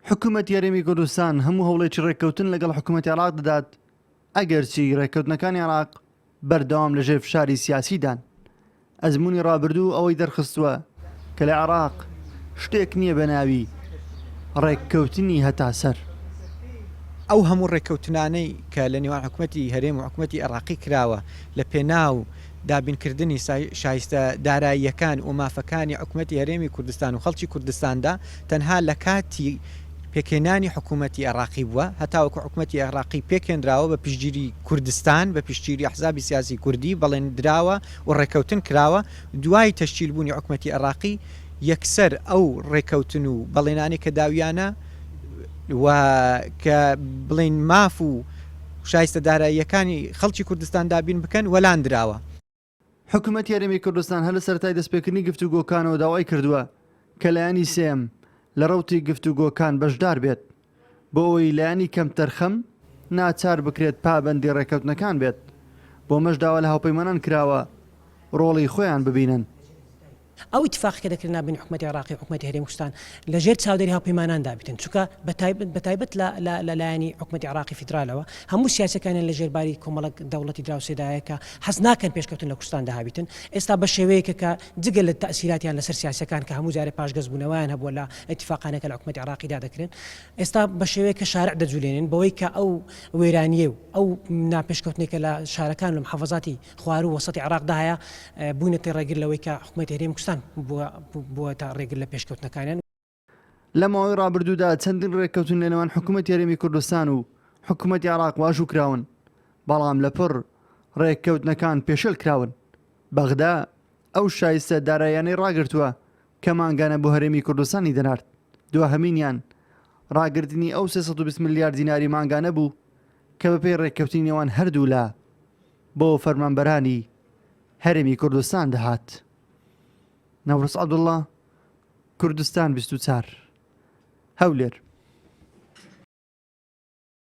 حکوومەت یاریمی کوردستان هەموو هەوڵێکی ڕێککەوتن لەگەڵ حکوومەتی عراق دەدات ئەگەرچی ڕێککەوتنەکانی عراق بەردەوام لەژێر فشاری سیاسیدان. ئەزمموی ڕابردوو ئەوەی دەرخستووە کە لە عراق شتێک نییە بە ناوی ڕێککەوتنی هەتا سەر. ئەو هەموو ڕێککەوتنانەی کە لە نێوان حکوومەتی هەرێم و حکوومەتی عراقی کراوە لە پێناو دابینکردنی شایستە داراییەکان و مافەکانی حکوومەتی هەرێمی کوردستان و خەڵکی کوردستاندا تەنها لە کاتی پێکێنانی حکوومەتی عراقی بووە، هەتاوەکو حکوومەتی عراقی پێکێنراوە بە پشتگیری کوردستان، بە پشتگیری ئەحزابی سیاسی کوردی بەڵێنراوە و ڕێککەوتن کراوە. دوای تەشکیلبوونی حکوومەتی عراقی یەکسەر ئەو ڕێککەوتن و بەڵێنانی کە داویانە و کە بڵین ماف و شایستە داراییەکانی خەڵکی کوردستان دابین بکەن وەلاندراوە. حکوومەت یاریمی کوردستان هەر لە سەرەتای دەستپێکردنی گفتوگۆکانەوە داوای کردووە کە لایانی سێم لە ڕەوتی گفتوگۆکان بەشدار بێت بۆ ئەوەی لایانی کەم تەرخەم ناچار بکرێت پابەندی ڕێککەوتنەکان بێت. بۆ مەش داوا لە هاوپەیمانان کراوە ڕۆڵی خۆیان ببینن. ئەو اتفاقی کە دەکرێت نابین حکوومەتی عراقی حکوومەتی هەرێمی کوردستان لەژێر چاودێری هاوپەیماناندا بێتن، چونکە بەتایبەت لە لایەنی حکوومەتی عراقی فیدراالەوە هەموو سیاسەکانیان لە ژێرباری کۆمەڵک دەوڵەتی دراوسێدایەکە حەز ناکەن پێشکەوتن لە کوردستان داهابیتن. ئێستا بە شێوەیەکە کە جگە لە تەئسیراتیان لەسەر سیاسەکان کە هەموو جارێ پاشگەزبوونەوەیان هەبووە لە اتفاقانەکە لە حکوومەتی عراقیدا دەکرێن، ئێستا بە شێوەیەکە شارع دەجوولێنن بەوەی کە ئەو وێرانیە و ئەو ناپێشکەوتنێکە لە شارەکان لە محافەزاتی خوار و وەسەتی عراقدا هەیە بوونەتی ڕێگر لەوەی کە حکوومەتی هەرێمی کوردستان بووە تا ڕێگر لە پێشکەوتنەکانیان. لە ماوەی ڕابردوودا چەندین ڕێککەوتن لە نێوان حکوومەتی هەرێمی کوردستان و حکوومەتی عراق واژوو کراون، بەڵام لەپڕ ڕێککەوتنەکان پێشەل کراون. بەغدا ئەو شایستە داراییانەی ڕاگرتووە کە مانگانە بۆ هەرێمی کوردستانی دەنارد. دوهەمینیان ڕاگررتنی ئەو 320 میلیارد دیناری مانگانە بوو کە بەپێی ڕێککەوتنی نێوان هەردوو لە بۆ فەرمانبەرانی هەرێمی کوردستان دەهات. نەورس عەبدوڵڵا، کوردستان 24 هەولێر.